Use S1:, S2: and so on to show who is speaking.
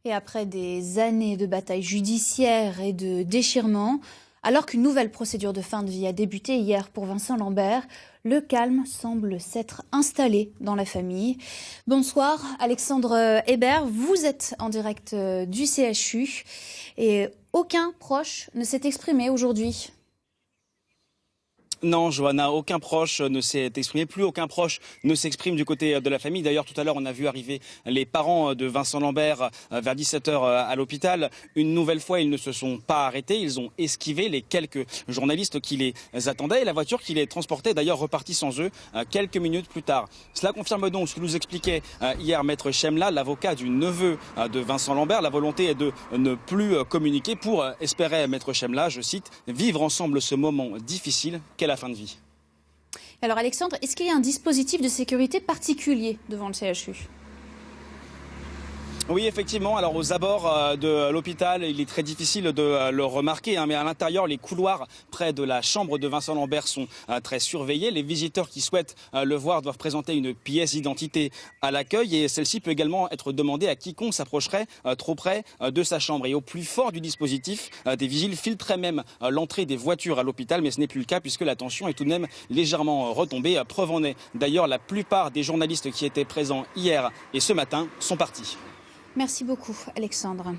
S1: Et après des années de bataille judiciaire et de déchirement, alors qu'une nouvelle procédure de fin de vie a débuté hier pour Vincent Lambert, le calme semble s'être installé dans la famille. Bonsoir Alexandre Hébert, vous êtes en direct du CHU et aucun proche ne s'est exprimé aujourd'hui.
S2: Non, Johanna, aucun proche ne s'est exprimé, plus aucun proche ne s'exprime du côté de la famille. D'ailleurs, tout à l'heure, on a vu arriver les parents de Vincent Lambert vers 17h à l'hôpital. Une nouvelle fois, ils ne se sont pas arrêtés, ils ont esquivé les quelques journalistes qui les attendaient et la voiture qui les transportait, d'ailleurs, repartit sans eux quelques minutes plus tard. Cela confirme donc ce que nous expliquait hier Maître Chemla, l'avocat du neveu de Vincent Lambert. La volonté est de ne plus communiquer pour, espérer Maître Chemla, je cite, vivre ensemble ce moment difficile qu'est la fin de vie.
S1: Alors Alexandre, est-ce qu'il y a un dispositif de sécurité particulier devant le CHU ?
S2: Oui, effectivement. Alors aux abords de l'hôpital, il est très difficile de le remarquer, mais à l'intérieur, les couloirs près de la chambre de Vincent Lambert sont très surveillés. Les visiteurs qui souhaitent le voir doivent présenter une pièce d'identité à l'accueil et celle-ci peut également être demandée à quiconque s'approcherait trop près de sa chambre. Et au plus fort du dispositif, des vigiles filtraient même l'entrée des voitures à l'hôpital, mais ce n'est plus le cas puisque la tension est tout de même légèrement retombée. Preuve en est d'ailleurs, la plupart des journalistes qui étaient présents hier et ce matin sont partis.
S1: Merci beaucoup Alexandre.